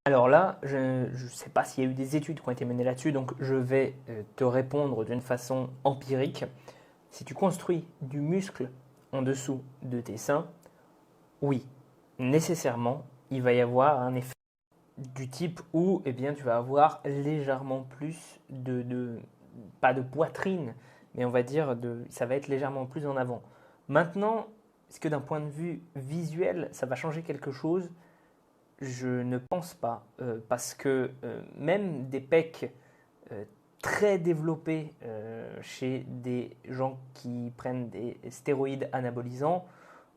Alors là, je ne sais pas s'il y a eu des études qui ont été menées là-dessus, donc je vais te répondre d'une façon empirique. Si tu construis du muscle en dessous de tes seins, oui, nécessairement, il va y avoir un effet du type où eh bien, tu vas avoir légèrement plus pas de poitrine, mais on va dire ça va être légèrement plus en avant. Maintenant, est-ce que d'un point de vue visuel, ça va changer quelque chose? Je ne pense pas, parce que même des pecs euh, très développés chez des gens qui prennent des stéroïdes anabolisants,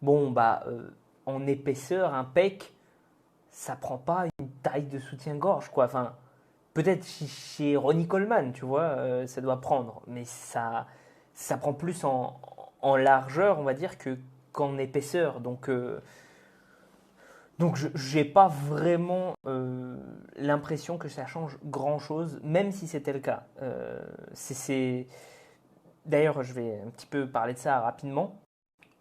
bon, bah, en épaisseur, un pec, ça prend pas une taille de soutien-gorge, quoi. Enfin, peut-être chez Ronnie Coleman, tu vois, ça doit prendre, mais ça prend plus en largeur, on va dire, qu'en épaisseur. Donc je n'ai pas vraiment l'impression que ça change grand-chose, même si c'était le cas. D'ailleurs, je vais un petit peu parler de ça rapidement.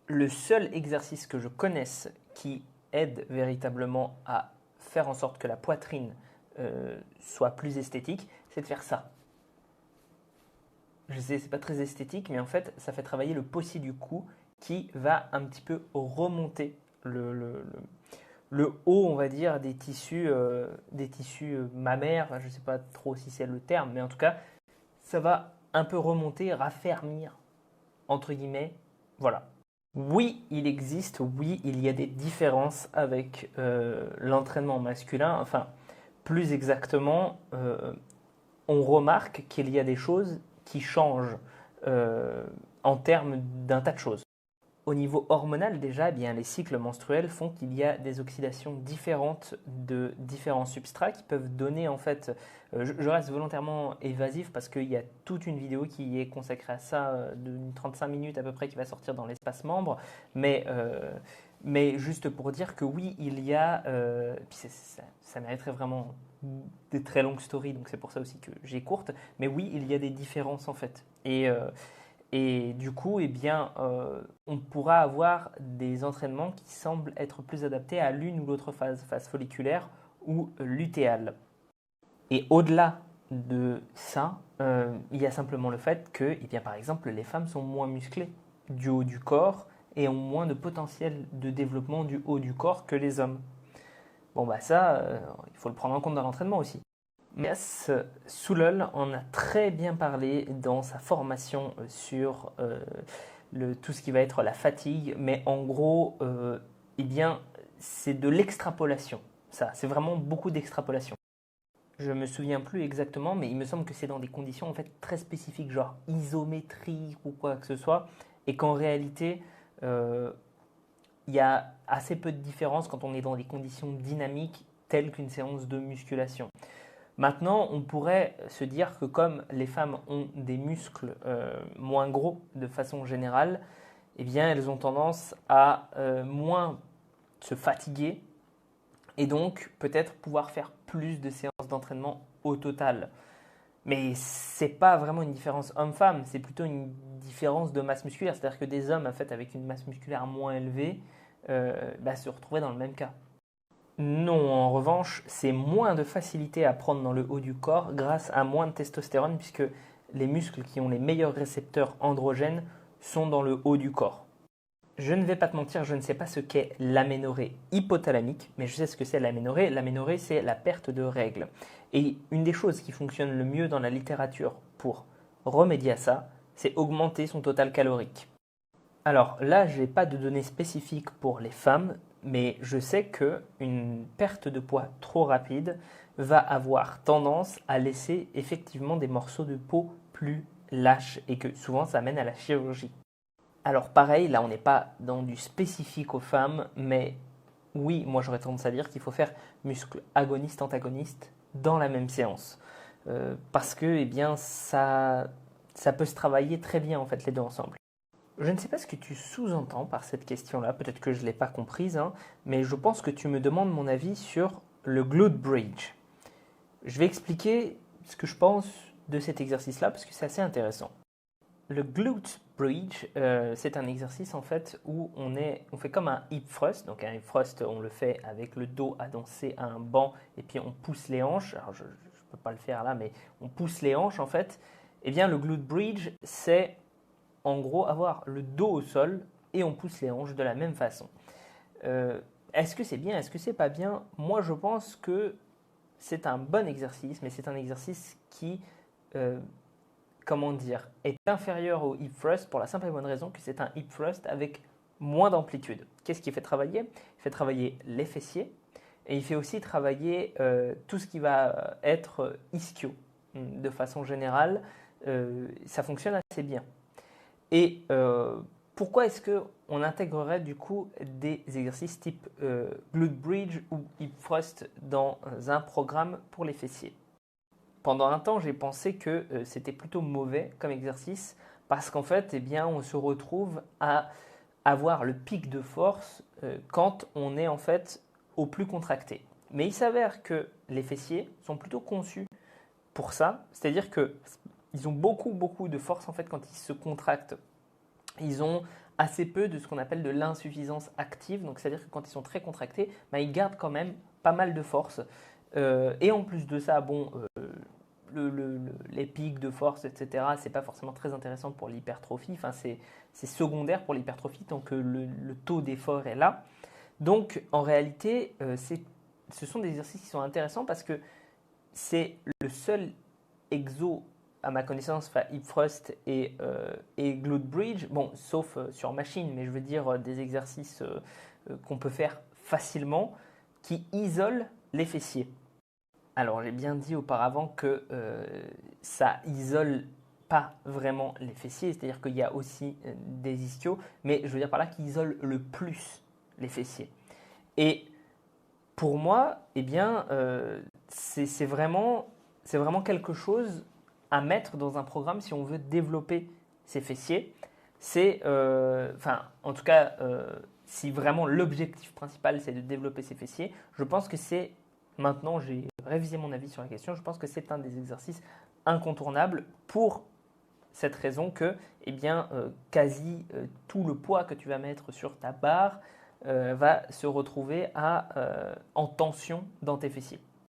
Le seul exercice que je connaisse qui aide véritablement à faire en sorte que la poitrine soit plus esthétique, c'est de faire ça. Je sais, c'est pas très esthétique, mais en fait, ça fait travailler le possi du cou qui va un petit peu remonter le haut, on va dire, des tissus mammaires. Je ne sais pas trop si c'est le terme, mais en tout cas, ça va un peu remonter, raffermir, entre guillemets. Voilà. Oui, il existe, oui, il y a des différences avec l'entraînement masculin. Enfin, plus exactement, on remarque qu'il y a des choses qui changent en termes d'un tas de choses. Au niveau hormonal, déjà, eh bien, les cycles menstruels font qu'il y a des oxydations différentes de différents substrats qui peuvent donner, en fait, je reste volontairement évasif parce qu'il y a toute une vidéo qui est consacrée à ça, d'une 35 minutes à peu près, qui va sortir dans l'espace membre, mais juste pour dire que oui, il y a, puis ça mériterait vraiment des très longues stories, donc c'est pour ça aussi que j'ai courte, mais oui, il y a des différences en fait. Et du coup, eh bien, on pourra avoir des entraînements qui semblent être plus adaptés à l'une ou l'autre phase folliculaire ou lutéale. Et au-delà de ça, il y a simplement le fait que, eh bien, par exemple, les femmes sont moins musclées du haut du corps et ont moins de potentiel de développement du haut du corps que les hommes. Bon, bah ça, il faut le prendre en compte dans l'entraînement aussi. Mathias Soulol en a très bien parlé dans sa formation sur tout ce qui va être la fatigue, mais en gros, eh bien, c'est de l'extrapolation. Ça, c'est vraiment beaucoup d'extrapolation. Je me souviens plus exactement, mais il me semble que c'est dans des conditions en fait très spécifiques, genre isométriques ou quoi que ce soit, et qu'en réalité, euh, il y a assez peu de différence quand on est dans des conditions dynamiques telles qu'une séance de musculation. Maintenant, on pourrait se dire que comme les femmes ont des muscles moins gros de façon générale, eh bien, elles ont tendance à moins se fatiguer et donc peut-être pouvoir faire plus de séances d'entraînement au total. Mais c'est pas vraiment une différence homme-femme, c'est plutôt une différence de masse musculaire. C'est-à-dire que des hommes en fait, avec une masse musculaire moins élevée se retrouveraient dans le même cas. Non, en revanche, c'est moins de facilité à prendre dans le haut du corps grâce à moins de testostérone puisque les muscles qui ont les meilleurs récepteurs androgènes sont dans le haut du corps. Je ne vais pas te mentir, je ne sais pas ce qu'est l'aménorrhée hypothalamique, mais je sais ce que c'est l'aménorrhée. L'aménorrhée, c'est la perte de règles. Et une des choses qui fonctionne le mieux dans la littérature pour remédier à ça, c'est augmenter son total calorique. Alors là, je n'ai pas de données spécifiques pour les femmes, mais je sais qu'une perte de poids trop rapide va avoir tendance à laisser effectivement des morceaux de peau plus lâches et que souvent ça mène à la chirurgie. Alors pareil, là on n'est pas dans du spécifique aux femmes, mais oui, moi j'aurais tendance à dire qu'il faut faire muscle agoniste-antagoniste dans la même séance. Parce que eh bien, ça peut se travailler très bien en fait les deux ensemble. Je ne sais pas ce que tu sous-entends par cette question-là, peut-être que je ne l'ai pas comprise, hein, mais je pense que tu me demandes mon avis sur le glute bridge. Je vais expliquer ce que je pense de cet exercice-là parce que c'est assez intéressant. Le glute bridge, c'est un exercice en fait où on fait comme un hip thrust. Donc un hip thrust, on le fait avec le dos adossé à un banc et puis on pousse les hanches. Alors je ne peux pas le faire là, mais on pousse les hanches en fait. Eh bien le glute bridge, c'est en gros avoir le dos au sol et on pousse les hanches de la même façon. Est-ce que c'est bien, est-ce que c'est pas bien? Moi je pense que c'est un bon exercice, mais c'est un exercice qui comment dire, est inférieur au hip thrust pour la simple et bonne raison que c'est un hip thrust avec moins d'amplitude. Qu'est-ce qu'il fait travailler? Il fait travailler les fessiers et il fait aussi travailler tout ce qui va être ischio. De façon générale, ça fonctionne assez bien. Et pourquoi est-ce qu'on intégrerait du coup des exercices type glute bridge ou hip thrust dans un programme pour les fessiers? Pendant un temps, j'ai pensé que c'était plutôt mauvais comme exercice parce qu'en fait, eh bien, on se retrouve à avoir le pic de force quand on est en fait au plus contracté. Mais il s'avère que les fessiers sont plutôt conçus pour ça, c'est-à-dire qu'ils ont beaucoup de force en fait quand ils se contractent. Ils ont assez peu de ce qu'on appelle de l'insuffisance active, donc c'est-à-dire que quand ils sont très contractés, bah, ils gardent quand même pas mal de force. Et en plus de ça, bon, les pics de force, etc., c'est pas forcément très intéressant pour l'hypertrophie. Enfin, c'est secondaire pour l'hypertrophie tant que le taux d'effort est là. Donc, en réalité, ce sont des exercices qui sont intéressants parce que c'est le seul exo, à ma connaissance, enfin, hip thrust et glute bridge, bon, sauf sur machine, mais je veux dire des exercices qu'on peut faire facilement qui isolent les fessiers. Alors, j'ai bien dit auparavant que ça isole pas vraiment les fessiers, c'est-à-dire qu'il y a aussi des ischios, mais je veux dire par là qu'ils isolent le plus les fessiers. Et pour moi, eh bien, c'est vraiment quelque chose à mettre dans un programme si on veut développer ses fessiers. C'est, enfin, en tout cas, si vraiment l'objectif principal c'est de développer ses fessiers, je pense que c'est, maintenant j'ai révisé mon avis sur la question, je pense que c'est un des exercices incontournables pour cette raison que, eh bien, quasi tout le poids que tu vas mettre sur ta barre va se retrouver en tension dans tes fessiers.